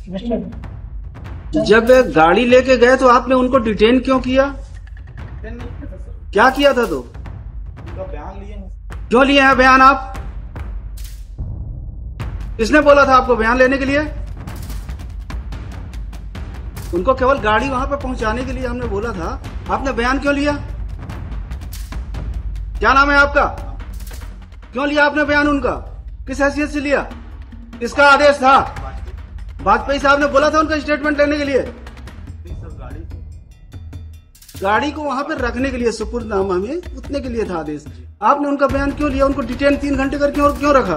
जब गाड़ी लेके गए तो आपने उनको डिटेन क्यों किया? क्या किया था? तो बयान लिए क्यों लिए हैं बयान आप? किसने बोला था आपको बयान लेने के लिए? उनको केवल गाड़ी वहां पे पहुंचाने के लिए हमने बोला था। आपने बयान क्यों लिया? क्या नाम है आपका? क्यों लिया आपने बयान उनका? किस हैसियत से लिया? किसका आदेश था? वाजपेयी साहब ने बोला था उनका स्टेटमेंट लेने के लिए। गाड़ी को वहां पर रखने के लिए सुपुर्दनामा में उतने के लिए था आदेश। आपने उनका बयान क्यों लिया? उनको डिटेन 3 घंटे कर क्यों रखा?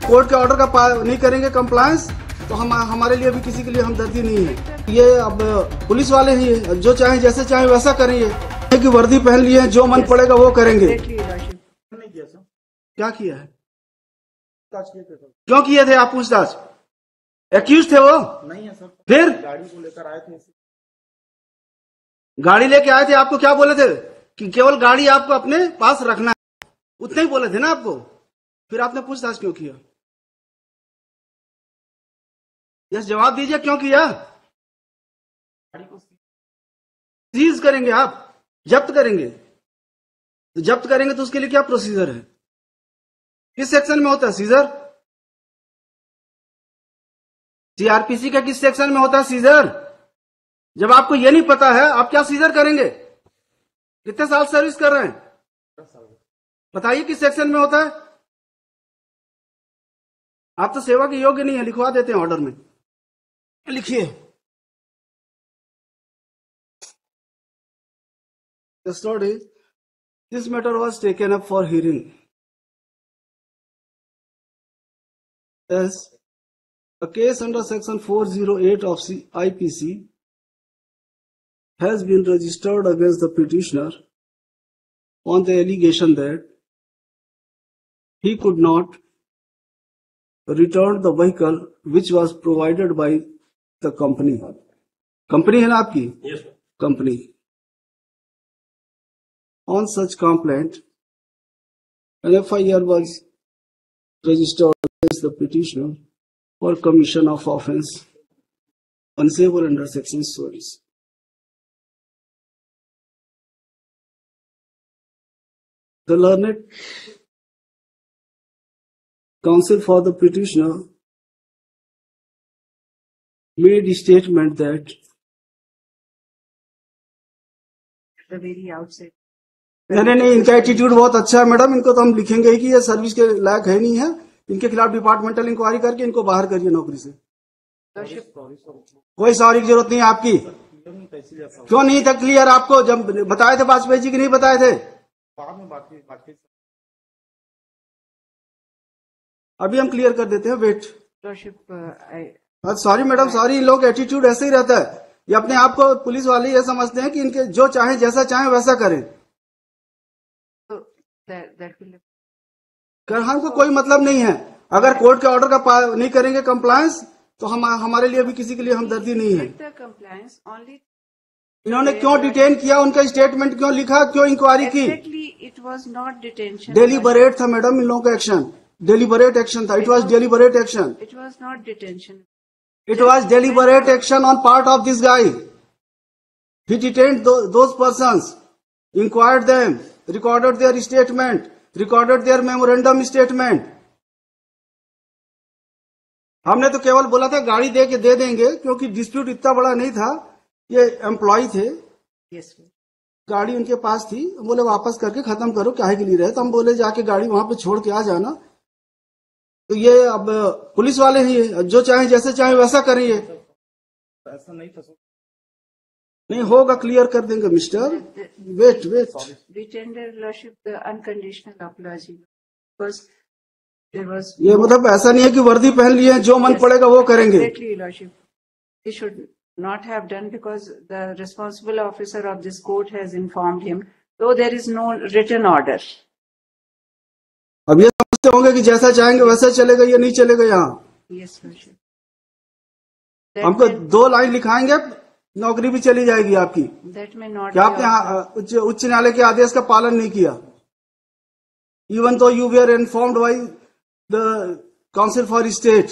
कोर्ट के ऑर्डर का नहीं करेंगे कंप्लायंस तो हमारे लिए भी किसी के लिए हमदर्दी नहीं है। ये अब पुलिस वाले ही है, जो चाहे जैसे चाहे वैसा करेंगे कि वर्दी पहन लिए जो मन पड़ेगा वो करेंगे। क्या किया है? क्यों किए थे आप पूछताछ? एक्यूज थे वो? नहीं है सर। फिर गाड़ी को लेकर आए थे। गाड़ी लेके आए थे, आपको क्या बोले थे? कि केवल गाड़ी आपको अपने पास रखना है, उतना ही बोले थे ना आपको। फिर आपने पूछताछ क्यों किया? यस, जवाब दीजिए, क्यों किया? गाड़ी को सीज करेंगे, आप जब्त करेंगे। तो जब्त करेंगे तो उसके लिए क्या प्रोसीजर है? किस सेक्शन में होता है सीजर? सीआरपीसी का किस सेक्शन में होता है सीजर? जब आपको ये नहीं पता है आप क्या सीजर करेंगे? कितने साल सर्विस कर रहे हैं? 10 साल। बताइए किस सेक्शन में होता है? आप तो सेवा के योग्य नहीं है, लिखवा देते हैं ऑर्डर में। लिखिए, custody, this matter was taken up for hearing as a case under section 408 of IPC has been registered against the petitioner on the allegation that he could not return the vehicle which was provided by the company. Company है ना आपकी? Yes, sir. Company. On such complaint, an FIR was registered against the petitioner for commission of offence punishable under section stories. The learned counsel for the petitioner made a statement that the very outset. नहीं, इनका attitude बहुत अच्छा है madam. इनको तो हम लिखेंगे ही कि ये सर्विस के लायक है नहीं है। इनके खिलाफ डिपार्टमेंटल इंक्वायरी करके इनको बाहर करिए नौकरी से। कोई सॉरी की जरूरत नहीं है आपकी। क्यों नहीं था क्लियर आपको? जब बताए थे वाजपेयी जी की नहीं बताए थे? बाद में बात की। अभी हम क्लियर कर देते हैं, wait. Lordship, sorry madam, sorry. इन लोग एटीट्यूड ऐसे ही रहता है। ये अपने आप को पुलिस वाले ये समझते हैं कि इनके जो चाहे जैसा चाहे वैसा करें। that will. करहान को कोई मतलब नहीं है। अगर कोर्ट के ऑर्डर का नहीं करेंगे कंप्लायंस तो हमारे लिए भी किसी के लिए हमदर्दी नहीं है। The compliance only. इन्होंने क्यों डिटेन किया? उनका स्टेटमेंट क्यों लिखा? क्यों इंक्वायरी की? Exactly, it was not detention. Deliberate था मैडम इन लोगों का एक्शन। डेलीबरेट एक्शन था। It was deliberate action. It was not detention. It was deliberate action on part of this guy. He detained those persons, inquired them, recorded their statement, recorded their memorandum statement. हमने तो केवल बोला था गाड़ी दे देंगे क्योंकि dispute इतना बड़ा नहीं था। ये एम्प्लॉय थे, Yes, sir. गाड़ी उनके पास थी। बोले वापस करके खत्म करो, काहे के लिए रहे? तो हम बोले जाके गाड़ी वहां पे छोड़ के आ जाना। तो ये अब पुलिस वाले ही है, जो चाहे जैसे चाहे वैसा करेंगे। ऐसा नहीं था सर। नहीं होगा, क्लियर कर देंगे mister. Wait. We tender Lordship the unconditional apology because there was. ये मतलब ऐसा नहीं है कि वर्दी पहन लिए जो मन Yes, पड़ेगा वो करेंगे। Exactly, Lordship. He should not have done because the responsible officer of this court has informed him, though there is no written order. अब ये समझते होंगे कि जैसा चाहेंगे वैसा चलेगा, ये नहीं चलेगा यहाँ। Yes, Lordship. हमको 2 लाइन लिखाएंगे, नौकरी भी चली जाएगी आपकी। That may not. क्या be आपने उच्च न्यायालय के आदेश का पालन नहीं किया? Even though you were informed by the counsel for state.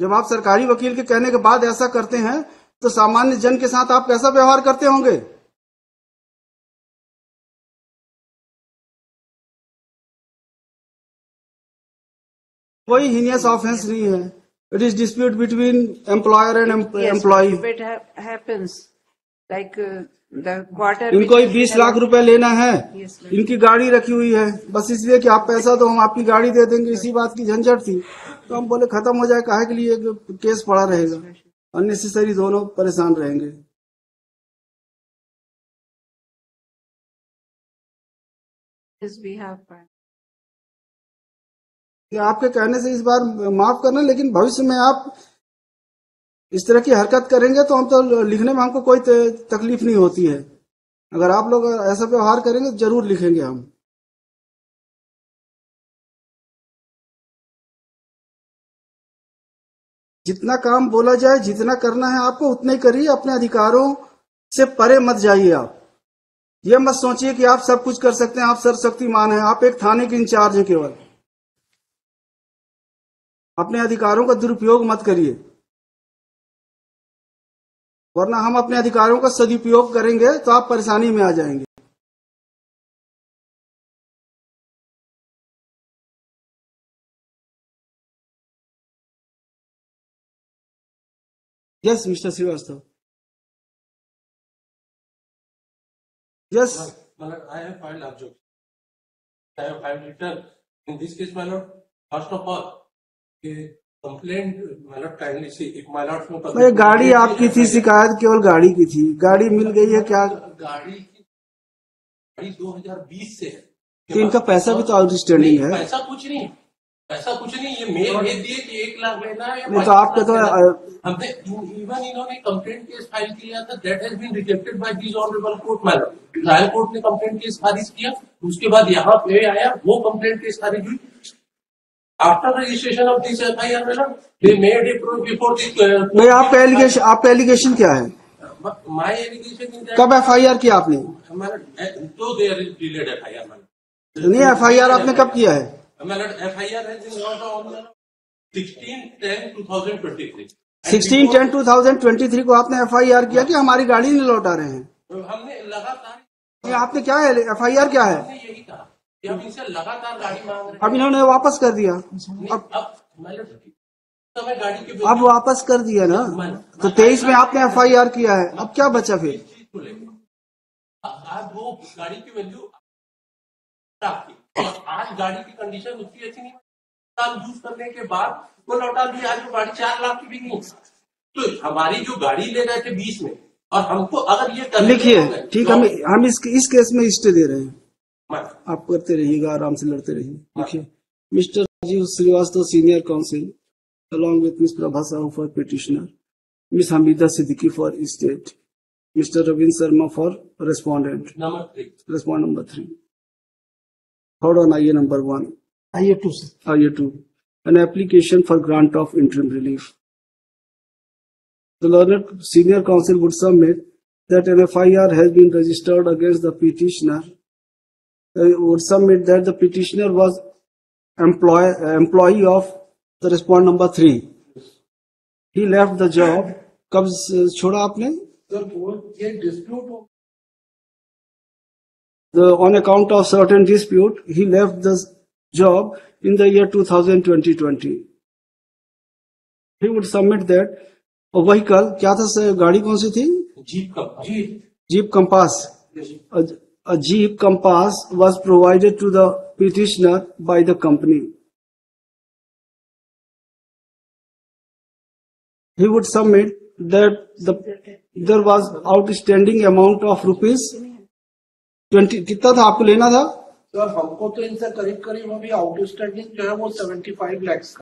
जब आप सरकारी वकील के कहने के बाद ऐसा करते हैं तो सामान्य जन के साथ आप कैसा व्यवहार करते होंगे? कोई हीनियस ऑफेंस नहीं है. It is dispute between employer and employee. If it happens, like the quarter. इनको ही 20 लाख रुपए लेना है. Yes, ma'am. इनकी गाड़ी रखी हुई है, बस इसलिए कि आप पैसा दो हम आपकी गाड़ी दे देंगे, इसी बात की झंझट थी. तो हम बोले खत्म हो जाए, काहे के लिए केस पड़ा रहेगा, अननेसेसरी दोनों परेशान रहेंगे. Yes, we have. कि आपके कहने से इस बार माफ करना, लेकिन भविष्य में आप इस तरह की हरकत करेंगे तो हम तो लिखने में हमको कोई तकलीफ नहीं होती है. अगर आप लोग ऐसा व्यवहार करेंगे जरूर लिखेंगे हम. जितना काम बोला जाए, जितना करना है आपको उतना ही करिए. अपने अधिकारों से परे मत जाइए. आप ये मत सोचिए कि आप सब कुछ कर सकते हैं, आप सर्वशक्तिमान हैं. आप एक थाने के इंचार्ज हैं केवल. अपने अधिकारों का दुरुपयोग मत करिए, वरना हम अपने अधिकारों का सदुपयोग करेंगे तो आप परेशानी में आ जाएंगे. Yes mister Srivastava. Yes. My lord, I have filed objection. I have filed return. In this case, my lord, first of all, complaint, my lord, kindly see, if my lord को भाई गाड़ी आपकी थी, शिकायत केवल गाड़ी की थी. गाड़ी मिल गई है क्या? गाड़ी 2020 से है. तो इनका पैसा भी तो आउटस्टैंडिंग है. पैसा कुछ नहीं, पैसा कुछ नहीं. ये मेल भेज दिए कि 1 लाख लेना है. नहीं तो आपके तो हमने इवन इन्होंने कंप्लेंट केस फाइल किया था. That has been rejected by this honourable court. my lord, trial court ने कंप्लेंट केस खारिज किया. उसके बाद यहाँ पे आया, वो कंप्लेंट केस खारिज हुई. After registration of this FIR, my lord, they made it before this. भाई आपका एलिगेशन क्या है? My allegation is that कब FIR किया आपने? तो there is delayed FIR, my lord. नहीं, FIR आपने कब किया है? My lord, FIR has been launched on 16/10/2023. 16/10/2023 को आपने FIR किया कि हमारी गाड़ी नहीं लौटा रहे हैं? हमने लगातार, ये आपने क्या है, FIR क्या है? हमने यही कहा कि हम इनसे लगातार गाड़ी मांग रहे हैं. अब इन्होंने वापस कर दिया. अब my lord, समय गाड़ी के अब वापस कर दिया ना, तो 23 में आपने FIR किया है. अब क्या बचा फिर? चीज को लेकर आज वो गाड़ी की वैल्यू आपकी, और आज गाड़ी की कंडीशन उसकी अच्छी नहीं. साल यूज करने के बाद वो लौटा दिया. आज वो गाड़ी 4 लाख की भी नहीं. तो हमारी जो गाड़ी ले गए थे 20 में, और हमको अगर ये लिखिए, ठीक, हम इस केस में स्टे दे रहे हैं. मैं आप करते रहिएगा, आराम से लड़ते रहिए. लिखिए, mister Rajiv Srivastava senior counsel along with Ms. Prabha Sahu for petitioner, Ms. Hamida Siddiqui for state, Mr. Ravin Sharma for respondent. Number 3. Respond number 3. Hold on, IA number 1. IA 2, sir. IA 2. An application for grant of interim relief. The learned senior counsel would submit that an FIR has been registered against the petitioner. Would submit that the petitioner was employee of the respond number 3. He left the job. कब छोड़ा आपने? Sir वो ये dispute हो, On account of certain dispute, he left the job in the year 2020. He would submit that a vehicle, क्या था sir, गाड़ी कौन सी थी? Jeep Compass. A Jeep Compass was provided to the petitioner by the company. He would submit that there was outstanding amount of rupees 20. कितना था आपको लेना था? सर हमको तो इनसे करीब करीब अभी आउटस्टैंडिंग जो है वो 75 लाख का,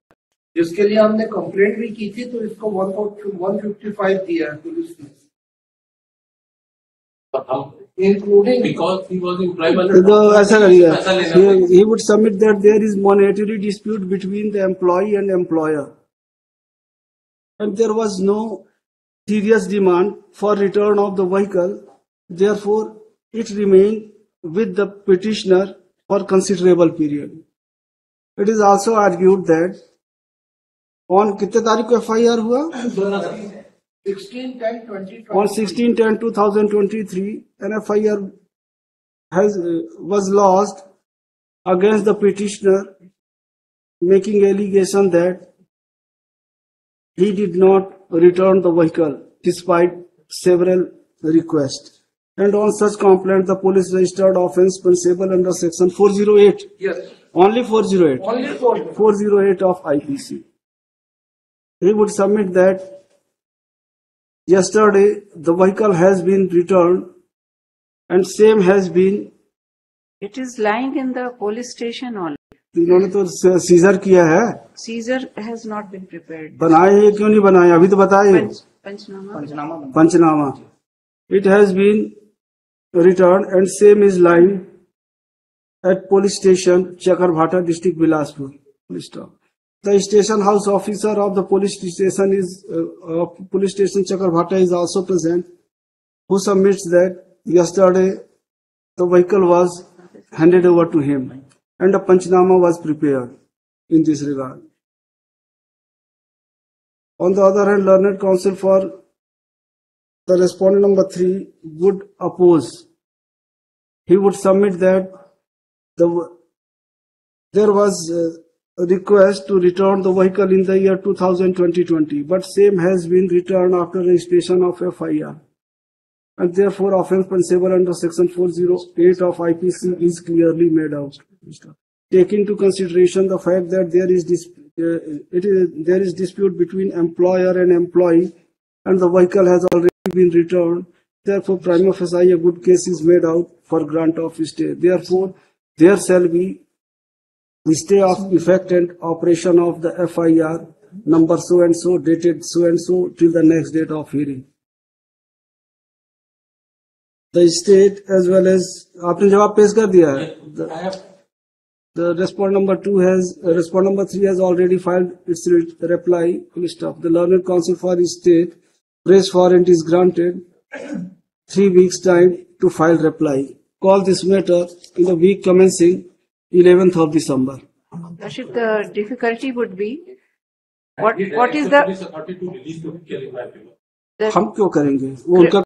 जिसके लिए हमने कंप्लेंट भी की थी. तो इसको 155 दिया है पुलिस ने, including because he was employed. तो ऐसा करिए, he would submit that there is monetary dispute between the employee and employer, and there was no serious demand for return of the vehicle. Therefore, it remained with the petitioner for considerable period. It is also argued that on कितने तारीख को FIR हुआ? 16/10/2023. On 16/10/2023, an FIR was lodged against the petitioner, making allegation that he did not return the vehicle despite several requests. And on such complaint, the police registered offence punishable under section 408. Yes, Only 408. only for 408 of IPC. He would submit that yesterday the vehicle has been returned and same has been, It is lying in the police station only. इन्होंने तो scissor किया है, Seizure has not been prepared. बनाए ये क्यों नहीं बनाए? अभी तो बताए Panchnama. पंचनामा बन- पंचनामा. It has been returned and same is lying at police station Chakarbhata, district Bilaspur. Police stop. The station house officer of the police station police station Chakarbhata is also present, who submits that yesterday the vehicle was handed over to him and a panchnama was prepared in this regard. On the other hand, learned counsel for the respondent number 3 would oppose. He would submit that there was a request to return the vehicle in the year 2020, but same has been returned after registration of FIR. And therefore, offence punishable under section 408 of IPC is clearly made out. Take into consideration the fact that there is dispute between employer and employee, and the vehicle has already been returned. Therefore, prima facie a good case is made out for grant of stay. Therefore, there shall be stay of effect and operation of the FIR number so and so, dated so and so, till the next date of hearing. The state as well as आपने जवाब पेश कर दिया है. I have The respondent number 3 has already filed its reply. Full stop. The learned counsel for the state press warrant is granted 3 weeks time to file reply. Call this matter in the week commencing 11th of December. Rashid, the difficulty would be, what is police the, authority to release the vehicle in my favor. the हम क्यों करेंगे? वो उनका